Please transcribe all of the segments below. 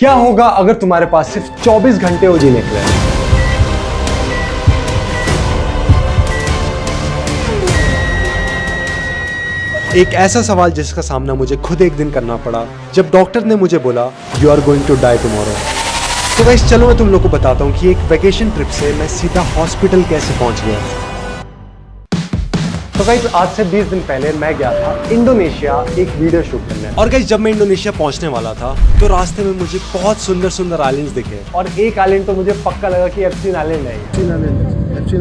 क्या होगा अगर तुम्हारे पास सिर्फ 24 घंटे हो जीने के लिए? एक ऐसा सवाल जिसका सामना मुझे खुद एक दिन करना पड़ा जब डॉक्टर ने मुझे बोला you are going to die tomorrow. तो गाइस चलो मैं तुम लोग को बताता हूँ कि एक वैकेशन ट्रिप से मैं सीधा हॉस्पिटल कैसे पहुंच गया। तो गाइस आज से 20 दिन पहले मैं गया था इंडोनेशिया एक वीडियो शूट करने। और गाइस जब मैं इंडोनेशिया पहुंचने वाला था तो रास्ते में मुझे बहुत सुंदर सुंदर आइलैंड्स दिखे और एक आइलैंड तो मुझे पक्का लगा कि एप्सिन आइलैंड है। एप्सिन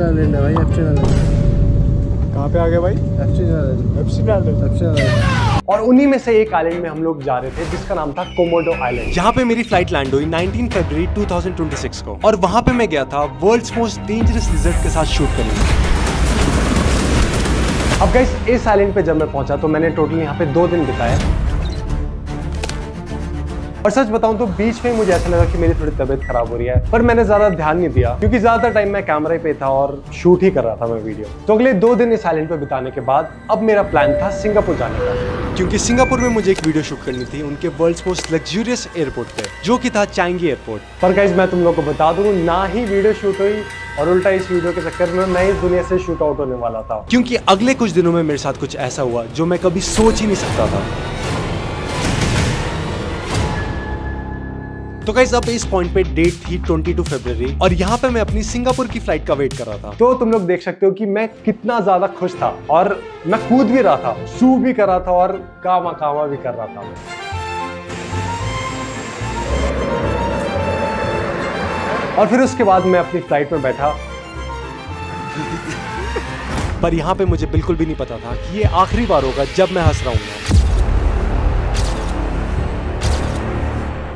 आइलैंड है भाई, एप्सिन आइलैंड। कहाँ पे आ गए भाई? एप्सिन आइलैंड। और उन्हीं में से एक आइलैंड में हम लोग जा रहे थे जिसका नाम था कोमोडो आइलैंड। यहाँ पे मेरी फ्लाइट लैंड हुई 19 फरवरी 2026 को और वहाँ पे मैं गया था वर्ल्ड्स मोस्ट डेंजरस लिजर्ड के साथ शूट करने। अब गाइस इस आइलैंड पे जब मैं पहुंचा तो मैंने टोटल यहाँ पे 2 दिन बिताए और सच बताऊं तो बीच में मुझे ऐसा लगा कि मेरी थोड़ी तबीयत खराब हो रही है, पर मैंने ज्यादा ध्यान नहीं दिया क्योंकि ज्यादातर टाइम मैं कैमरे पे था और शूट ही कर रहा था मैं वीडियो। तो अगले 2 दिन इस आइलैंड पे बिताने के बाद अब मेरा प्लान था सिंगापुर जाने का, क्योंकि सिंगापुर में मुझे एक वीडियो शूट करनी थी उनके वर्ल्ड्स मोस्ट लग्जूरियस एयरपोर्ट पे जो कि था चांगी एयरपोर्ट। पर गाइस मैं तुम लोग को बता दूं ना ही वीडियो शूट हुई और उल्टा इस वीडियो के चक्कर में मैं इस दुनिया से शूट आउट होने वाला था, क्योंकि अगले कुछ दिनों में मेरे साथ कुछ ऐसा हुआ जो मैं कभी सोच ही नहीं सकता था। तो गाइस अब इस पॉइंट पे डेट थी 22 फरवरी और यहाँ पे मैं अपनी सिंगापुर की फ्लाइट का वेट कर रहा था। तो तुम लोग देख सकते हो कि मैं कितना ज्यादा खुश था और मैं कूद भी रहा था, सू भी कर रहा था और कामा कामा भी कर रहा था। और फिर उसके बाद मैं अपनी फ्लाइट में बैठा पर यहाँ पे मुझे बिल्कुल भी नहीं पता था कि ये आखिरी बार होगा जब मैं हंस रहा हूँ,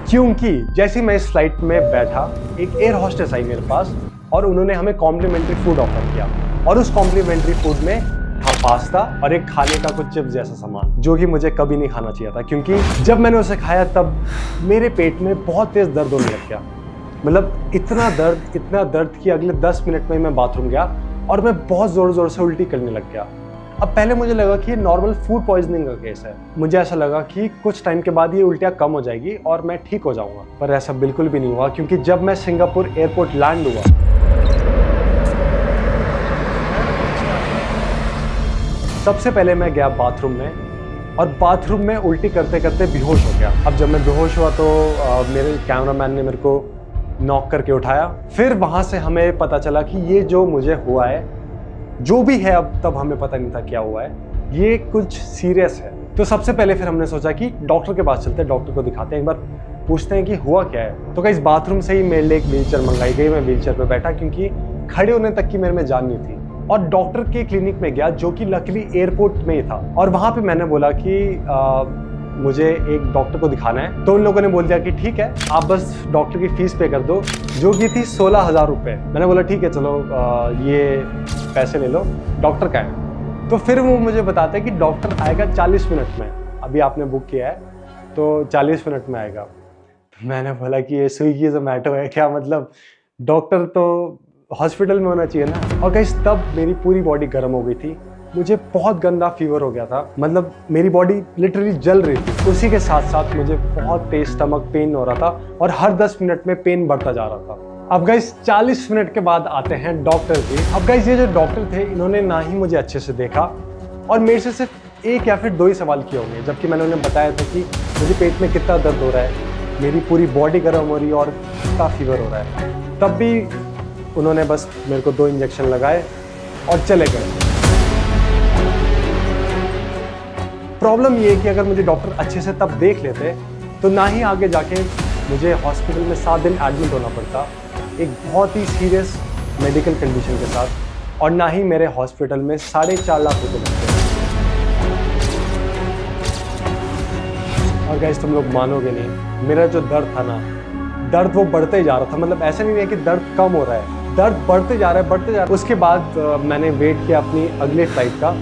क्योंकि जैसे मैं इस फ्लाइट में बैठा एक एयर होस्टेस आई मेरे पास और उन्होंने हमें कॉम्प्लीमेंट्री फूड ऑफर किया और उस कॉम्प्लीमेंट्री फूड में था पास्ता और एक खाने का कुछ चिप्स जैसा सामान जो कि मुझे कभी नहीं खाना चाहिए था, क्योंकि जब मैंने उसे खाया तब मेरे पेट में बहुत तेज दर्द होने लग गया। मतलब इतना दर्द कि अगले 10 मिनट में मैं बाथरूम गया और मैं बहुत जोर जोर से उल्टी करने लग गया। अब पहले मुझे लगा कि ये नॉर्मल फूड पॉइजनिंग का केस है, मुझे ऐसा लगा कि कुछ टाइम के बाद ये उल्टियाँ कम हो जाएगी और मैं ठीक हो जाऊंगा, पर ऐसा बिल्कुल भी नहीं हुआ, क्योंकि जब मैं सिंगापुर एयरपोर्ट लैंड हुआ सबसे पहले मैं गया बाथरूम में और बाथरूम में उल्टी करते करते बेहोश हो गया। अब जब मैं बेहोश हुआ तो मेरे कैमरामैन ने मेरे को नॉक करके उठाया। फिर वहाँ से हमें पता चला कि ये जो मुझे हुआ है, जो भी है, अब तब हमें पता नहीं था क्या हुआ है, ये कुछ सीरियस है। तो सबसे पहले फिर हमने सोचा कि डॉक्टर के पास चलते हैं, डॉक्टर को दिखाते हैं, एक बार पूछते हैं कि हुआ क्या है। तो गाइस बाथरूम से ही मेरे लिए एक व्हीलचेयर मंगाई गई। मैं व्हीलचेयर पे बैठा क्योंकि खड़े होने तक की मेरे में जान नहीं थी और डॉक्टर के क्लिनिक में गया जो कि लकीली एयरपोर्ट में ही था और वहाँ पे मैंने बोला कि मुझे एक डॉक्टर को दिखाना है। तो उन लोगों ने बोल दिया कि ठीक है आप बस डॉक्टर की फीस पे कर दो जो कि थी 16,000 रुपये। मैंने बोला ठीक है चलो ये पैसे ले लो, डॉक्टर का है। तो फिर वो मुझे बताते हैं कि डॉक्टर आएगा 40 मिनट में, अभी आपने बुक किया है तो 40 मिनट में आएगा। मैंने बोला कि ये स्विगी जोमैटो है क्या, मतलब डॉक्टर तो हॉस्पिटल में होना चाहिए ना। और गाइस तब मेरी पूरी बॉडी गर्म हो गई थी, मुझे बहुत गंदा फीवर हो गया था, मतलब मेरी बॉडी लिटरली जल रही थी। उसी के साथ साथ मुझे बहुत तेज स्टमक पेन हो रहा था और हर 10 मिनट में पेन बढ़ता जा रहा था। अब गाइस 40 मिनट के बाद आते हैं डॉक्टर जी। अब गाइस ये जो डॉक्टर थे इन्होंने ना ही मुझे अच्छे से देखा और मेरे से सिर्फ 1 या फिर 2 ही सवाल किए होंगे, जबकि मैंने उन्हें बताया था कि मुझे पेट में कितना दर्द हो रहा है, मेरी पूरी बॉडी गर्म हो रही है और कितना फीवर हो रहा है। तब भी उन्होंने बस मेरे को 2 इंजेक्शन लगाए और चले गए। प्रॉब्लम ये है कि अगर मुझे डॉक्टर अच्छे से तब देख लेते तो ना ही आगे जाके मुझे हॉस्पिटल में 7 दिन एडमिट होना पड़ता एक बहुत ही सीरियस मेडिकल कंडीशन के साथ, और ना ही मेरे हॉस्पिटल में 4.5 लाख रुपए लगते। और गाइस तुम लोग मानोगे नहीं, मेरा जो दर्द था ना, दर्द वो बढ़ते ही जा रहा था। मतलब ऐसा नहीं है कि दर्द कम हो रहा है, दर्द बढ़ते जा रहा है। उसके बाद मैंने वेट किया अपनी अगले फ्लाइट का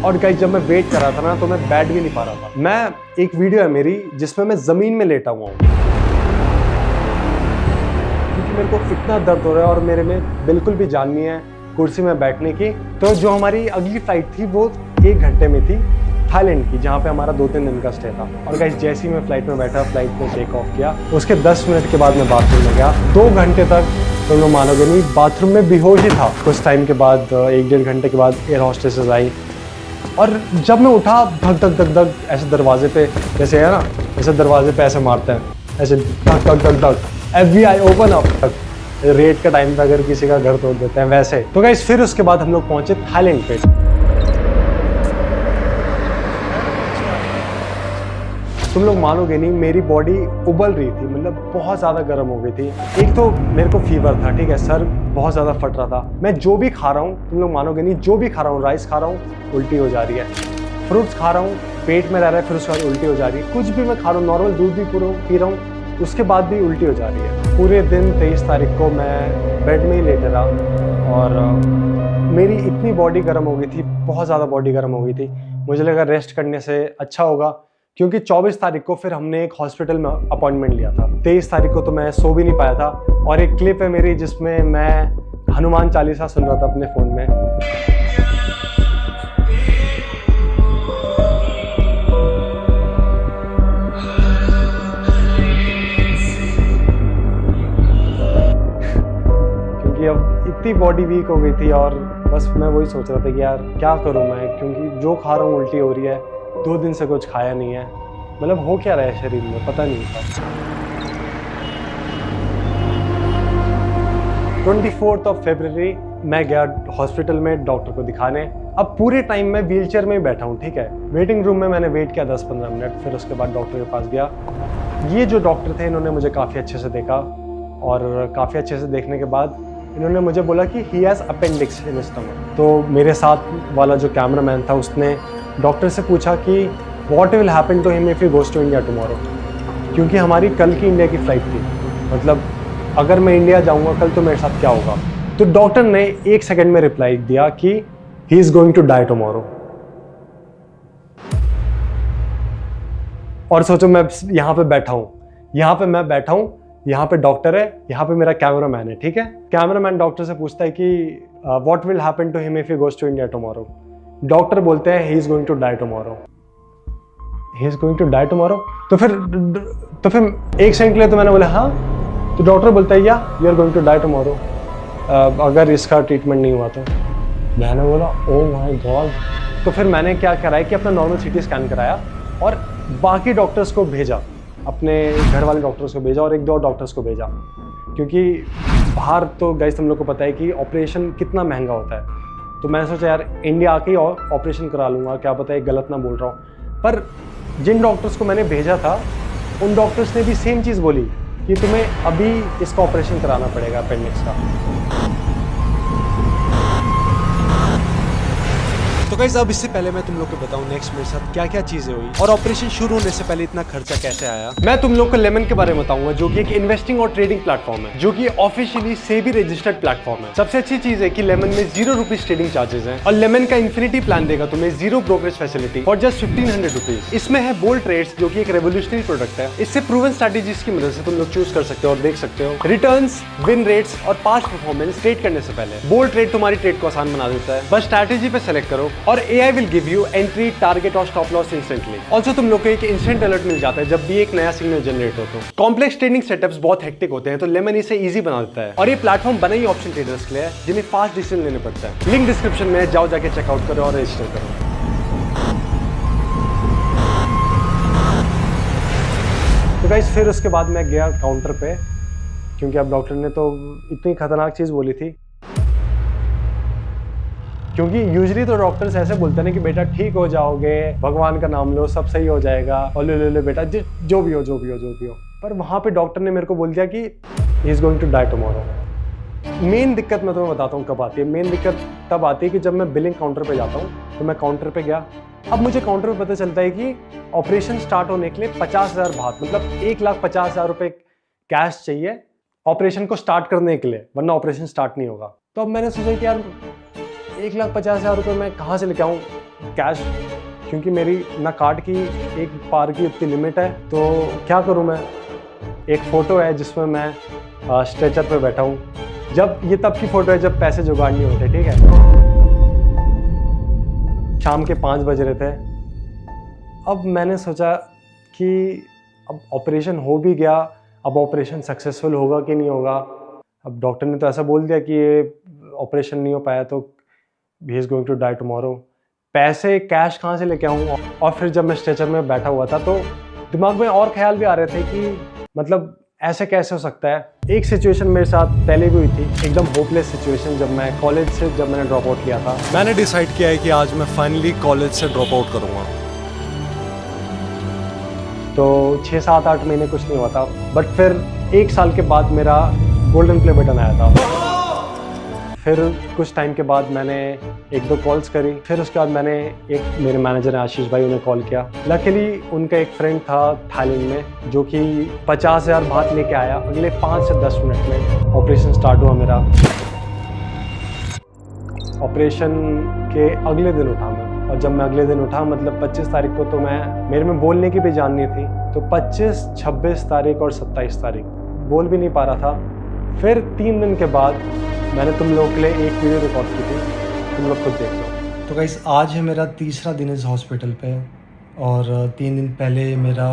और गाइस जब मैं वेट कर रहा था ना तो मैं बैठ भी नहीं पा रहा था। मैं एक वीडियो है मेरी जिसमें मैं जमीन में लेटा हुआ हूँ क्योंकि मेरे को इतना दर्द हो रहा है और मेरे में बिल्कुल भी जान नहीं है कुर्सी में बैठने की। तो जो हमारी अगली फ्लाइट थी वो 1 घंटे में थी, थाईलैंड की, जहाँ पे हमारा 2-3 दिन का स्टे था। और गाइस जैसे ही मैं फ्लाइट में बैठा, फ्लाइट में टेक ऑफ किया, उसके 10 मिनट के बाद मैं बाथरूम में गया। 2 घंटे तक तुम लोग मानोगे नहीं, बाथरूम में बेहोश ही था। कुछ टाइम के बाद 1-1.5 घंटे के बाद एयर हॉस्टेसेस आई और जब मैं उठा, धक धक धक धक ऐसे दरवाजे पे, जैसे है ना, ऐसे दरवाजे पे ऐसे मारते हैं, ऐसे धक धक धक धक, FBI ओपन अप, रेट का टाइम पे अगर किसी का घर तोड़ देते हैं वैसे। तो गाइस फिर उसके बाद हम लोग पहुंचे थाईलैंड पे। तुम लोग मानोगे नहीं, मेरी बॉडी उबल रही थी, मतलब बहुत ज़्यादा गर्म हो गई थी। एक तो मेरे को फीवर था, ठीक है, सर बहुत ज़्यादा फट रहा था। मैं जो भी खा रहा हूँ, तुम लोग मानोगे नहीं, जो भी खा रहा हूँ, राइस खा रहा हूँ, उल्टी हो जा रही है। फ्रूट्स खा रहा हूँ, पेट में रह रहा है, फिर उसके बाद उल्टी हो जा रही है। कुछ भी मैं खा रहा हूँ, नॉर्मल दूध भी पी रहा हूँ, उसके बाद भी उल्टी हो जा रही है। पूरे दिन 23 तारीख को मैं बेड में ही लेटे रहा और मेरी इतनी बॉडी गर्म हो गई थी, बहुत ज़्यादा बॉडी गर्म हो गई थी। मुझे लगा रेस्ट करने से अच्छा होगा, क्योंकि 24 तारीख को फिर हमने एक हॉस्पिटल में अपॉइंटमेंट लिया था। 23 तारीख को तो मैं सो भी नहीं पाया था। और एक क्लिप है मेरी जिसमें मैं हनुमान चालीसा सुन रहा था अपने फ़ोन में। क्योंकि अब इतनी बॉडी वीक हो गई थी और बस मैं वही सोच रहा था कि यार क्या करूं मैं, क्योंकि जो खा रहा हूँ उल्टी हो रही है। 2 दिन से कुछ खाया नहीं है, मतलब हो क्या रहा है शरीर में पता नहीं था। 24 फरवरी मैं गया हॉस्पिटल में डॉक्टर को दिखाने। अब पूरे टाइम मैं व्हीलचेयर में ही बैठा हूँ, ठीक है। वेटिंग रूम में मैंने वेट किया 10-15 मिनट, फिर उसके बाद डॉक्टर के पास गया। ये जो डॉक्टर थे इन्होंने मुझे काफ़ी अच्छे से देखा और काफ़ी अच्छे से देखने के बाद इन्होंने मुझे बोला कि he has appendix in stomach. तो मेरे साथ वाला जो कैमरामैन था उसने डॉक्टर से पूछा कि what will happen to him if he goes to India tomorrow, क्योंकि हमारी कल की इंडिया की फ़्लाइट थी। मतलब अगर मैं इंडिया जाऊंगा कल तो मेरे साथ क्या होगा। तो डॉक्टर ने 1 सेकंड में रिप्लाई दिया कि he is going to die tomorrow. और सोचो मैं यहाँ पे बैठा हूँ, यहाँ पे डॉक्टर है, यहाँ पे मेरा कैमरामैन है, ठीक है। कैमरामैन डॉक्टर से पूछता है कि what will happen to him if he goes to India tomorrow. Doctor बोलते हैं he is going to die tomorrow, he is going to die tomorrow. तो फिर 1 सेकंड के लिए तो मैंने बोला हाँ। तो डॉक्टर बोलता है या you are going to die tomorrow, अगर इसका ट्रीटमेंट नहीं हुआ तो। मैंने बोला ओ माय गॉड। तो फिर मैंने क्या कराया कि अपना नॉर्मल CT स्कैन कराया और बाकी डॉक्टर्स को भेजा, अपने घर वाले डॉक्टर्स को भेजा और 1-2 डॉक्टर्स को भेजा, क्योंकि बाहर तो गाइस तुम लोग को पता है कि ऑपरेशन कितना महंगा होता है। तो मैंने सोचा यार इंडिया आके ही ऑपरेशन करा लूँगा, क्या पता है गलत ना बोल रहा हूँ। पर जिन डॉक्टर्स को मैंने भेजा था उन डॉक्टर्स ने भी सेम चीज़ बोली कि तुम्हें अभी इसका ऑपरेशन कराना पड़ेगा अपेंडिक्स का। तो गाइस अब इससे पहले मैं तुम लोग को बताऊं नेक्स्ट मेरे साथ क्या क्या चीजें हुई और ऑपरेशन शुरू होने से पहले इतना खर्चा कैसे आया। मैं तुम लोग को लेमन के बारे में बताऊंगा, जो कि एक इन्वेस्टिंग और ट्रेडिंग प्लेटफॉर्म है, जो कि ऑफिशियली सेबी रजिस्टर्ड प्लेटफॉर्म है। सबसे अच्छी चीज है कि लेमन में 0 रुपीज ट्रेडिंग चार्जेस हैं और लेमन का इन्फिनिटी प्लान देगा तुम्हें 0 brokerage facility for just 1500 rupees. इसमें है बोल्ड ट्रेड्स, जो कि एक रेवोल्यूशनरी प्रोडक्ट है। इससे प्रूवन स्ट्रेटेजीज की मदद से तुम लोग चूज कर सकते हो और देख सकते हो रिटर्न्स, विन रेट्स और पास्ट परफॉर्मेंस ट्रेड करने से पहले। बोल्ड ट्रेड तुम्हारी ट्रेड को आसान बना देता है, बस स्ट्रेटेजी पे सेलेक्ट करो और AI will give you entry, target और स्टॉप लॉस इंस्टेंटली। ऑल्सो तुम लोग को एक इंस्टेंट अलर्ट मिल जाता है जब भी एक नया सिग्नल जनरेट हो। तो कॉम्प्लेक्स ट्रेडिंग सेटअप्स बहुत हेक्टिक होते हैं, तो लेमन इसे इजी बना देता है। और ये प्लेटफॉर्म बना ही ऑप्शन ट्रेडर्स के लिए है जिन्हें फास्ट डिसीजन लेने पड़ता है। लिंक डिस्क्रिप्शन में है, जाओ जाके चेकआउट करो और रजिस्टर करो। तो गाइस फिर उसके बाद मैं गया काउंटर पे, क्योंकि अब डॉक्टर ने तो इतनी खतरनाक चीज़ बोली थी। क्योंकि यूजुअली तो डॉक्टर्स ऐसे बोलते हैं ना कि बेटा ठीक हो जाओगे, भगवान का नाम लो, सब सही हो जाएगा, और ले बेटा जो भी हो। पर वहाँ पे डॉक्टर ने मेरे को बोल दिया कि he is going to die tomorrow. Main दिक्कत मैं तुम्हें बताता हूँ कब आती है। मेन दिक्कत तब आती है कि जब मैं बिलिंग काउंटर पे जाता हूँ। तो मैं काउंटर पे गया, अब मुझे काउंटर पे पता चलता है कि ऑपरेशन स्टार्ट होने के लिए 50,000 बात, मतलब 1,50,000 रुपये कैश चाहिए ऑपरेशन को स्टार्ट करने के लिए, वरना ऑपरेशन स्टार्ट नहीं होगा। तो अब मैंने सोचा कि यार 1,50,000 रुपये मैं कहाँ से लेके आऊँ कैश, क्योंकि मेरी ना कार्ड की एक पार की उतनी लिमिट है। तो क्या करूँ मैं। एक फ़ोटो है जिसमें मैं स्ट्रेचर पे बैठा हूँ। जब ये तब की फ़ोटो है जब पैसे जुगाड़ नहीं होते, ठीक है। शाम के 5 बज रहे थे अब मैंने सोचा कि अब ऑपरेशन हो भी गया, अब ऑपरेशन सक्सेसफुल होगा कि नहीं होगा। अब डॉक्टर ने तो ऐसा बोल दिया कि ये ऑपरेशन नहीं हो पाया तो he is going to die tomorrow. पैसे कैश कहाँ से लेके आऊँ? और फिर जब मैं स्ट्रेचर में बैठा हुआ था तो दिमाग में और ख्याल भी आ रहे थे कि मतलब ऐसे कैसे हो सकता है। एक सिचुएशन मेरे साथ पहले भी हुई थी, एकदम होपलेस सिचुएशन, जब मैं कॉलेज से मैंने ड्रॉप आउट किया था। मैंने डिसाइड किया है कि आज मैं फाइनली कॉलेज से ड्रॉप आउट करूँगा। तो 6, 7, 8 महीने कुछ नहीं हुआ था, बट फिर 1 साल के बाद मेरा गोल्डन प्ले बटन आया था। फिर कुछ टाइम के बाद मैंने 1-2 कॉल्स करी, फिर उसके बाद मैंने मेरे मैनेजर हैं आशीष भाई, उन्हें कॉल किया। लकीली उनका एक फ्रेंड था थाईलैंड में जो कि 50,000 बात लेके आया। अगले 5 से 10 मिनट में ऑपरेशन स्टार्ट हुआ मेरा। ऑपरेशन के अगले दिन उठा मैं, और जब मैं अगले दिन उठा मतलब 25 तारीख को, तो मेरे में बोलने की भी जान नहीं थी। तो 25, 26 तारीख और 27 तारीख बोल भी नहीं पा रहा था। फिर 3 दिन के बाद मैंने तुम लोगों के लिए एक वीडियो रिकॉर्ड की थी, तुम लोग खुद देख लो। तो गाइस आज है मेरा तीसरा दिन इस हॉस्पिटल पे, और 3 दिन पहले मेरा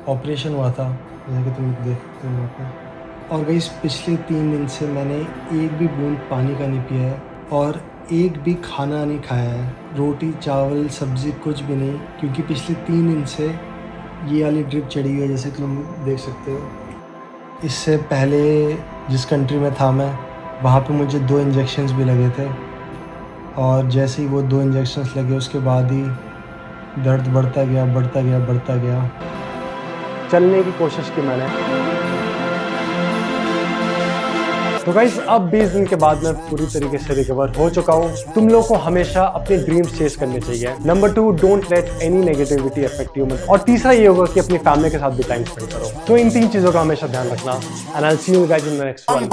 ऑपरेशन हुआ था, जैसे कि तुम देख सकते हो यहाँ पे। और गाइस पिछले 3 दिन से मैंने एक भी बूंद पानी का नहीं पिया है और एक भी खाना नहीं खाया है, रोटी चावल सब्ज़ी कुछ भी नहीं, क्योंकि पिछले 3 दिन से ये वाली ड्रिप चढ़ी हुई है, जैसे कि तुम देख सकते हो। इससे पहले जिस कंट्री में था मैं, वहाँ पे मुझे 2 इंजेक्शंस भी लगे थे, और जैसे ही वो 2 इंजेक्शंस लगे उसके बाद ही दर्द बढ़ता गया बढ़ता गया बढ़ता गया। चलने की कोशिश की मैंने। तो गाइस अब 20 दिन के बाद मैं पूरी तरीके से रिकवर हो चुका हूँ। तुम लोग को हमेशा अपने ड्रीम्स चेस करने चाहिए। Number 2, don't let any negativity affect you. और तीसरा ये होगा कि अपनी फैमिली के साथ भी टाइम स्पेंड करो। तो इन 3 चीजों का हमेशा ध्यान रखना। And I will see you guys in the next one.